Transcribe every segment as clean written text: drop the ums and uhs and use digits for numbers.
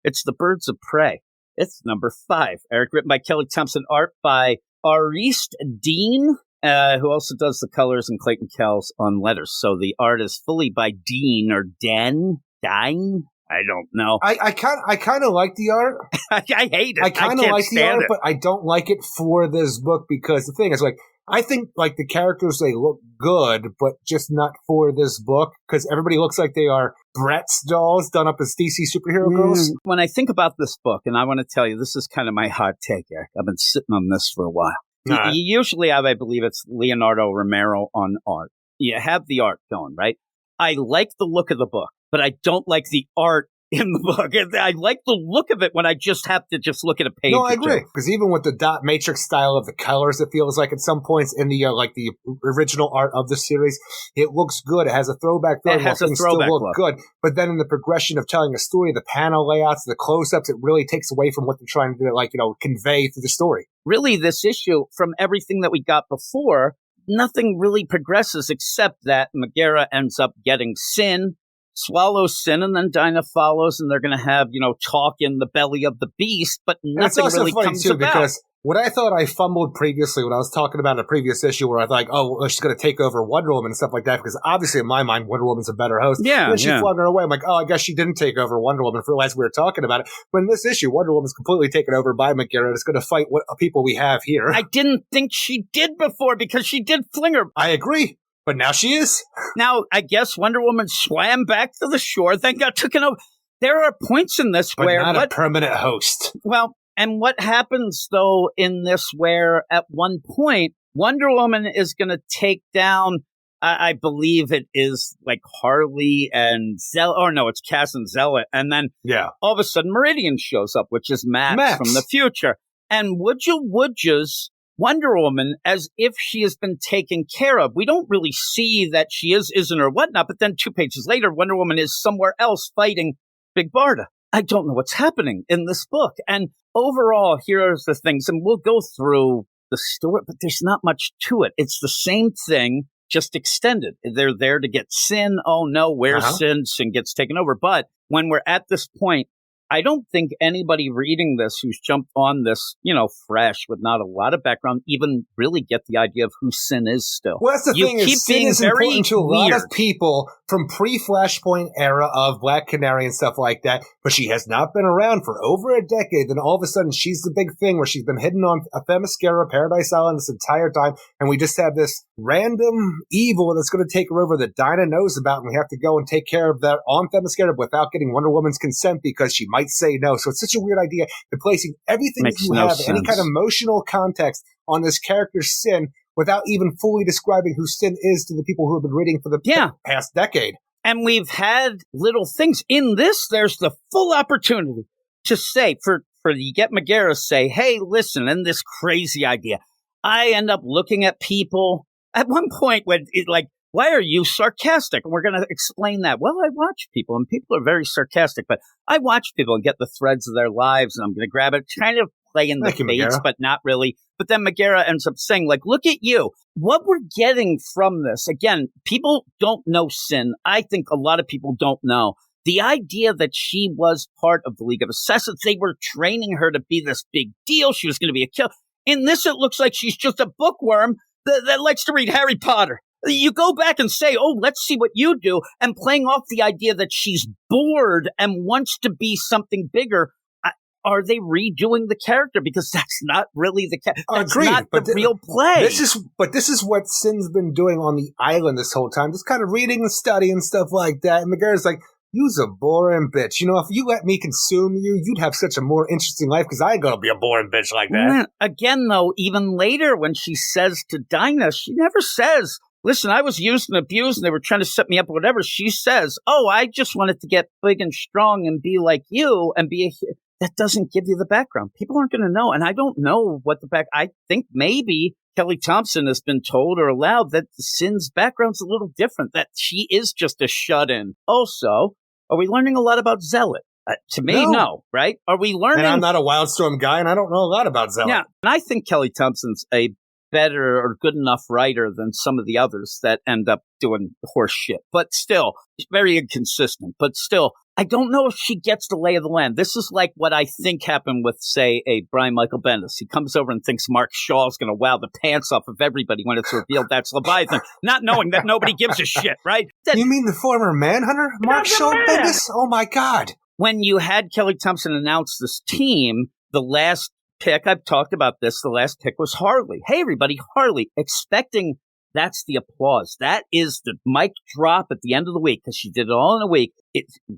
It's The Birds of Prey. It's number 5. Eric, written by Kelly Thompson, art by Ariste Dean, who also does the colors, and Clayton Kells on letters. So the art is fully by Dean or Dine. I don't know. I kind of like the art. I hate it. I kind of like the art, it. but I don't like it for this book because the thing is, like, I think like the characters, they look good, but just not for this book because everybody looks like they are Bratz dolls done up as DC superhero girls. When I think about this book, and I want to tell you, this is kind of my hot take, Eric. I've been sitting on this for a while. Right. You usually have, I believe it's Leonardo Romero on art. You have the art going, right? I like the look of the book, but I don't like the art in the book. I like the look of it when I just have to just look at a page. No, I agree. Because even with the dot matrix style of the colors, it feels like at some points in the like the original art of the series, it looks good. It has a throwback look. It has a throwback look. Good. But then in the progression of telling a story, the panel layouts, the close-ups, it really takes away from what they're trying to do, like, convey through the story. Really, this issue, from everything that we got before, nothing really progresses except that Megara ends up getting Sin, swallows Sin, and then Dinah follows, and they're going to have, talk in the belly of the beast, but nothing really comes too, about. Because what I thought I fumbled previously when I was talking about a previous issue where I thought, she's going to take over Wonder Woman and stuff like that, because obviously in my mind, Wonder Woman's a better host. Yeah. And then she flung her away. I'm like, I guess she didn't take over Wonder Woman for as we were talking about it. But in this issue, Wonder Woman's completely taken over by Megara and is going to fight what people we have here. I didn't think she did before because she did fling her. I agree. But now she is. Now, I guess Wonder Woman swam back to the shore, then got taken over. There are points in this where... But not a permanent host. Well, and what happens, though, in this where at one point, Wonder Woman is going to take down, I believe it is like Harley and Zella. Or no, it's Cass and Zella. And then all of a sudden Meridian shows up, which is Max from the future. And Woodja's Wonder Woman, as if she has been taken care of. We don't really see that she isn't, or whatnot, but then 2 pages later, Wonder Woman is somewhere else fighting Big Barda. I don't know what's happening in this book. And overall, here's the things, and we'll go through the story, but there's not much to it. It's the same thing, just extended. They're there to get Sin. Oh no, where's Sin? Sin gets taken over. But when we're at this point, I don't think anybody reading this who's jumped on this, fresh with not a lot of background, even really get the idea of who Sin is still. Well, that's the thing. Sin is important to a lot of people from pre-Flashpoint era of Black Canary and stuff like that, but she has not been around for over a decade. Then all of a sudden, she's the big thing where she's been hidden on Themyscira, Paradise Island this entire time, and we just have this random evil that's going to take her over that Dinah knows about, and we have to go and take care of that on Themyscira without getting Wonder Woman's consent because she might say no. So it's such a weird idea. They're placing everything that you have, any kind of emotional context on this character's Sin without even fully describing who Sin is to the people who have been reading for the past decade. And we've had little things. In this, there's the full opportunity to say, for you get Megara say, hey, listen, and this crazy idea. I end up looking at people at one point when why are you sarcastic? And we're going to explain that. Well, I watch people, and people are very sarcastic, but I watch people and get the threads of their lives, and I'm going to grab it, kind of play in the fates, but not really. But then Megara ends up saying, look at you. What we're getting from this, again, people don't know Sin. I think a lot of people don't know. The idea that she was part of the League of Assassins, they were training her to be this big deal. She was going to be a killer. In this, it looks like she's just a bookworm that likes to read Harry Potter. You go back and say, let's see what you do, and playing off the idea that she's bored and wants to be something bigger. Are they redoing the character? Because that's not really the character. That's not the real play. This is what Sin's been doing on the island this whole time, just kind of reading and studying stuff like that. And Megara's like, you's a boring bitch. If you let me consume you, you'd have such a more interesting life because I ain't going to be a boring bitch like that. Again, though, even later when she says to Dinah, she never says, listen, I was used and abused and they were trying to set me up or whatever. She says, I just wanted to get big and strong and be like you and be a... That doesn't give you the background. People aren't going to know. And I don't know what I think maybe Kelly Thompson has been told or allowed that Sin's background's a little different, that she is just a shut-in. Also, are we learning a lot about Zealot? To me, no, right? Are we learning? And I'm not a Wildstorm guy, and I don't know a lot about Zealot. Yeah, and I think Kelly Thompson's a better or good enough writer than some of the others that end up doing horse shit. But still, very inconsistent. But still, I don't know if she gets the lay of the land. This is like what I think happened with, say, a Brian Michael Bendis. He comes over and thinks Mark Shaw's going to wow the pants off of everybody when it's revealed that's Leviathan, not knowing that nobody gives a shit, right? You mean the former Manhunter, Mark Shaw Bendis? Oh, my God. When you had Kelly Thompson announce this team, the last pick, I've talked about this, the last pick was Harley. Hey, everybody, Harley, expecting that's the applause. That is the mic drop at the end of the week because she did it all in a week.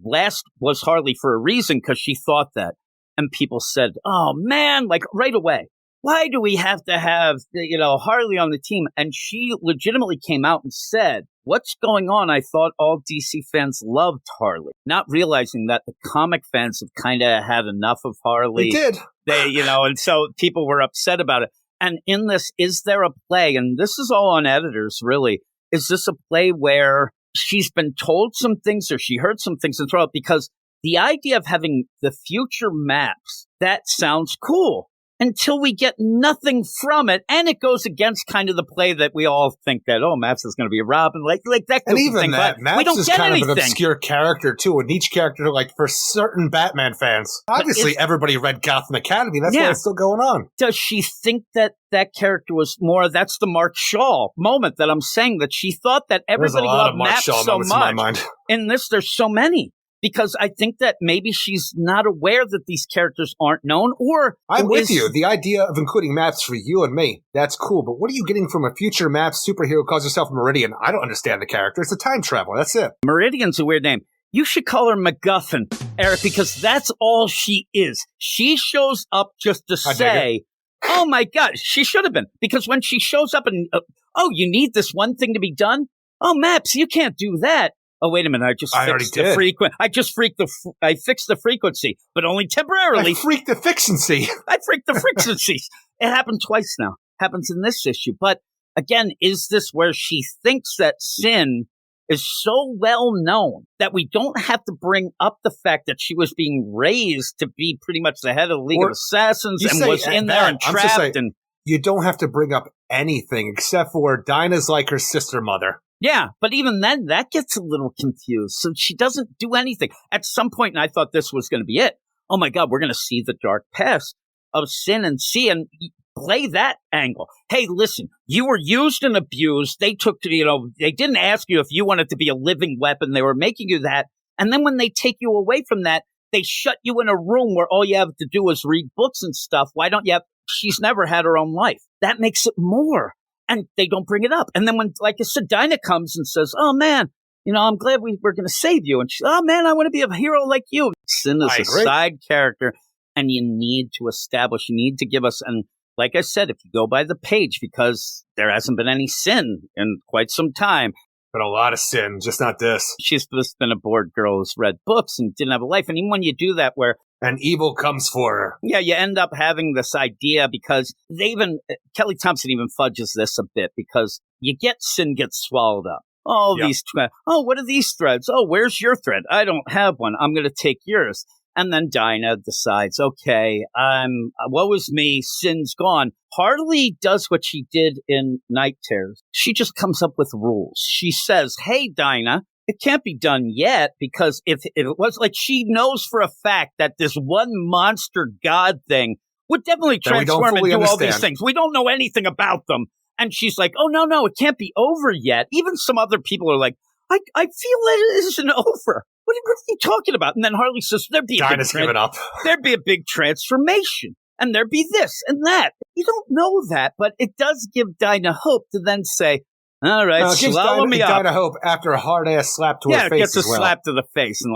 Last was Harley for a reason because she thought that. And people said, oh, man, like right away, why do we have to have, Harley on the team? And she legitimately came out and said, what's going on? I thought all DC fans loved Harley, not realizing that the comic fans have kind of had enough of Harley. They did. And so people were upset about it. And in this, is there a play? And this is all on editors, really. Is this a play where she's been told some things or she heard some things and throw it? Because the idea of having the future maps, that sounds cool until we get nothing from it. And it goes against kind of the play that we all think that, Maps is going to be a Robin, like that. And even thing, that, Maps we don't is get kind anything. Of an obscure character, too. And each character, like for certain Batman fans, obviously everybody read Gotham Academy. That's why it's still going on. Does she think that character was more, that's the Mark Shaw moment that I'm saying, that she thought that everybody loved Maps so much. In my mind. In this, there's so many. Because I think that maybe she's not aware that these characters aren't known, or I'm with you. The idea of including Maps for you and me, that's cool. But what are you getting from a future Maps superhero who calls herself Meridian? I don't understand the character. It's a time traveler. That's it. Meridian's a weird name. You should call her MacGuffin, Eric, because that's all she is. She shows up just to say, oh my God, she should have been. Because when she shows up and, you need this one thing to be done? Oh, Maps, you can't do that. Oh, wait a minute. I fixed the frequency, but only temporarily. I freaked the fixency. It happened twice now. Happens in this issue. But again, is this where she thinks that Sin is so well known that we don't have to bring up the fact that she was being raised to be pretty much the head of the League of Assassins and was in there and trapped? You don't have to bring up anything except for Dinah's like her sister mother. Yeah, but even then, that gets a little confused. So she doesn't do anything. At some point, and I thought this was going to be it. Oh my God, we're going to see the dark past of Sin and play that angle. Hey, listen, you were used and abused. They they didn't ask you if you wanted to be a living weapon. They were making you that. And then when they take you away from that, they shut you in a room where all you have to do is read books and stuff. Why don't you she's never had her own life. That makes it more. And they don't bring it up. And then when, like I said, Dinah comes and says, oh, man, I'm glad we're going to save you. And she's, oh, man, I want to be a hero like you. Sin is a side character, and you need to give us, and like I said, if you go by the page, because there hasn't been any Sin in quite some time. But a lot of Sin, just not this. She's just been a bored girl who's read books and didn't have a life. And even when you do that where and evil comes for her. Yeah, you end up having this idea because Kelly Thompson even fudges this a bit because you get Sin gets swallowed up. These what are these threads? Oh, where's your thread? I don't have one. I'm going to take yours. And then Dinah decides, okay, woe is me, Sin's gone. Harley does what she did in Night Terrors. She just comes up with rules. She says, hey, Dinah, it can't be done yet because if it was like she knows for a fact that this one monster god thing would definitely transform and do all these things. We don't know anything about them. And she's like, oh, no, it can't be over yet. Even some other people are like, I feel that it isn't over. What are you talking about? And then Harley says, there'd be a big transformation. And there'd be this and that. You don't know that, but it does give Dinah hope to then say, all right, swallow me up. Dinah hope after a hard-ass slap to her face. Yeah, it gets a slap to the face and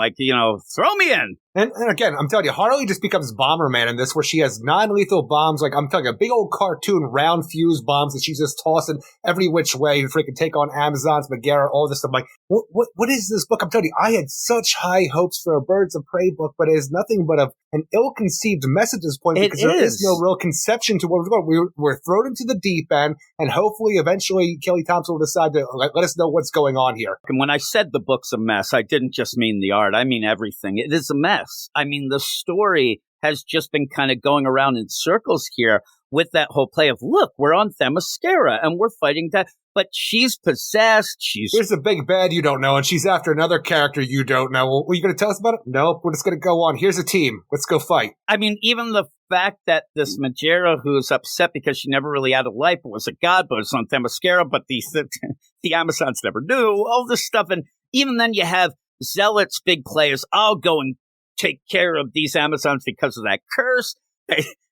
throw me in. And again, I'm telling you, Harley just becomes Bomberman in this, where she has non-lethal bombs. Like, I'm telling you, big old cartoon round fuse bombs that she's just tossing every which way to freaking take on Amazons, Megara, all this stuff. I'm like, what is this book? I'm telling you, I had such high hopes for a Birds of Prey book, but it is nothing but an ill-conceived mess at this point because there is no real conception to where we're going. We're thrown into the deep end, and hopefully, eventually, Kelly Thompson will decide to let us know what's going on here. And when I said the book's a mess, I didn't just mean the art. I mean everything. It is a mess. I mean, the story has just been kind of going around in circles here with that whole play of, look, we're on Themyscira and we're fighting that. but she's possessed. There's a big bad you don't know, and she's after another character you don't know. Well, are you going to tell us about it? Nope, we're just going to go on. Here's a team. Let's go fight. I mean, even the fact that this Megara, who's upset because she never really had a life, but was a god, but was on Themyscira, but the Amazons never knew, all this stuff. And even then you have Zealots, big players. I'll go and take care of these Amazons because of that curse.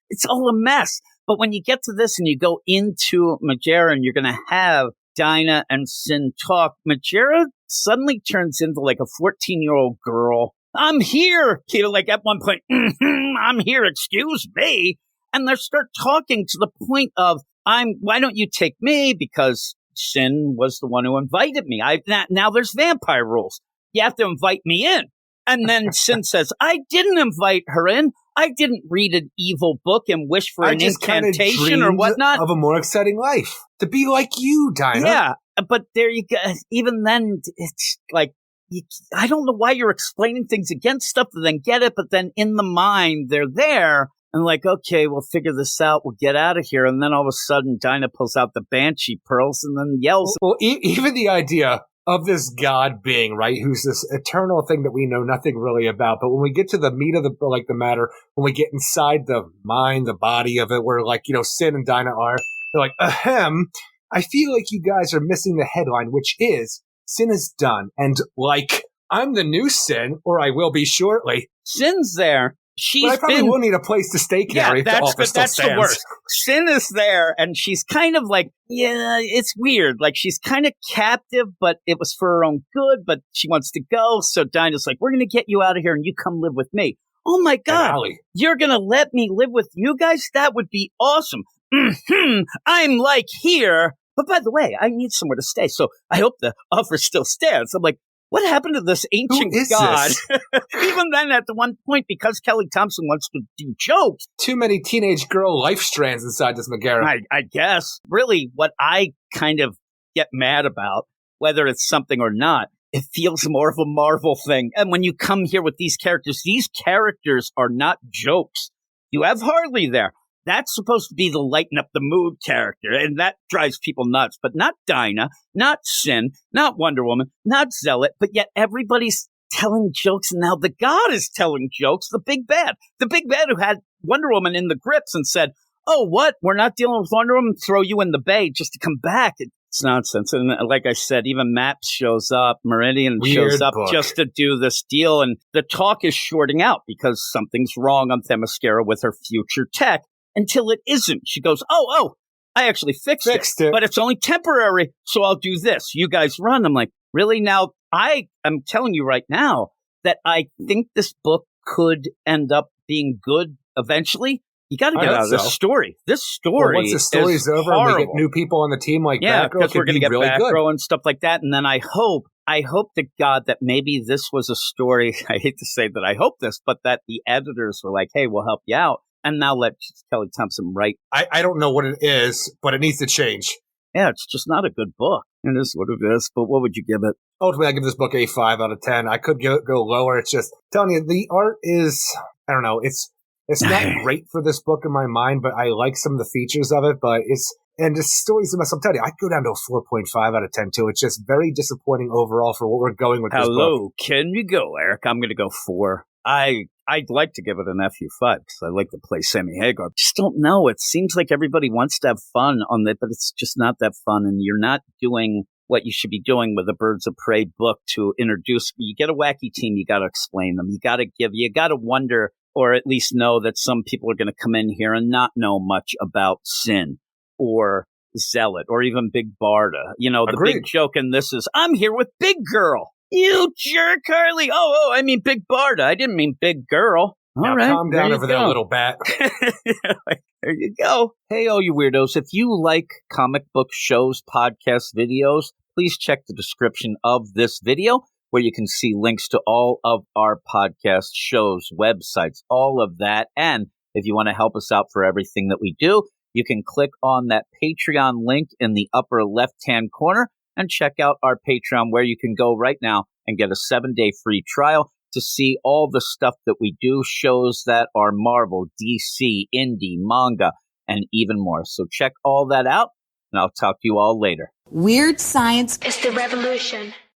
It's all a mess. But when you get to this and you go into Megara and you're going to have Dinah and Sin talk, Megara suddenly turns into like a 14-year-old girl. I'm here. Like at one point, I'm here. Excuse me. And they start talking to the point of, why don't you take me? Because Sin was the one who invited me. Now there's vampire rules. You have to invite me in. And then Sin says, I didn't invite her in. I didn't read an evil book and wish for an incantation or whatnot. Of a more exciting life. To be like you, Dinah. Yeah, but there you go. Even then, it's like, I don't know why you're explaining things against stuff to then get it, but then in the mind, they're there. And like, okay, we'll figure this out. We'll get out of here. And then all of a sudden, Dinah pulls out the Banshee pearls and then yells. Well, even the idea of this god being, right, who's this eternal thing that we know nothing really about. But when we get to the meat of the matter, when we get inside the mind, the body of it, where like, Sin and Dinah are, they're like, ahem, I feel like you guys are missing the headline, which is Sin is done. And like, I'm the new Sin, or I will be shortly. Sin's there. But I probably will need a place to stay, Carrie. Yeah, that's the worst. Sin is there, and she's kind of like, yeah, it's weird. Like, she's kind of captive, but it was for her own good, but she wants to go. So Dinah's like, we're going to get you out of here, and you come live with me. Oh, my God. You're going to let me live with you guys? That would be awesome. I'm like here. But by the way, I need somewhere to stay, so I hope the offer still stands. I'm like, what happened to this ancient god? Even then, at the one point, because Kelly Thompson wants to do jokes. Too many teenage girl life strands inside this Megara. I guess. Really, what I kind of get mad about, whether it's something or not, it feels more of a Marvel thing. And when you come here with these characters are not jokes. You have Harley there. That's supposed to be the lighten up the mood character, and that drives people nuts. But not Dinah, not Sin, not Wonder Woman, not Zealot, but yet everybody's telling jokes, and now the god is telling jokes, the big bad who had Wonder Woman in the grips and said, oh, what? We're not dealing with Wonder Woman, throw you in the bay just to come back. It's nonsense. And like I said, even Maps shows up, Meridian shows up just to do this deal, and the talk is shorting out because something's wrong on Themyscira with her future tech. Until it isn't. She goes, oh, I actually fixed it. But it's only temporary, so I'll do this. You guys run. I'm like, really? Now, I am telling you right now that I think this book could end up being good eventually. You got to get out of this story. This story once the story's over horrible. And we get new people on the team like Batgirl, because we're going to get really Batgirl and stuff like that. And then I hope to God that maybe this was a story. I hate to say that I hope this, but that the editors were like, hey, we'll help you out. And now let Kelly Thompson write. I don't know what it is, but it needs to change. Yeah, it's just not a good book. It is what it is, but what would you give it? Ultimately, I give this book a 5 out of 10. I could go lower. It's just, telling you, the art is, I don't know, it's not great for this book in my mind, but I like some of the features of it, and the story's a mess. I'm telling you, I'd go down to a 4.5 out of 10, too. It's just very disappointing overall for what we're going with this book. Hello, can you go, Eric? I'm going to go 4. I'd like to give it an FU5 because I like to play Sammy Hagar. Just don't know. It seems like everybody wants to have fun on it, but it's just not that fun. And you're not doing what you should be doing with a Birds of Prey book to introduce. You get a wacky team, you got to explain them. You got to wonder, or at least know that some people are going to come in here and not know much about Sin or Zealot or even Big Barda. The big joke in this is, I'm here with Big Girl. You jerk, Harley. Oh, I mean Big Barda. I didn't mean Big Girl. All right, calm down over there, little bat. There you go. Hey, all you weirdos. If you like comic book shows, podcasts, videos, please check the description of this video where you can see links to all of our podcast shows, websites, all of that. And if you want to help us out for everything that we do, you can click on that Patreon link in the upper left-hand corner and check out our Patreon where you can go right now and get a 7-day free trial to see all the stuff that we do, shows that are Marvel, DC, indie, manga, and even more. So check all that out. and I'll talk to you all later. Weird science is the revolution.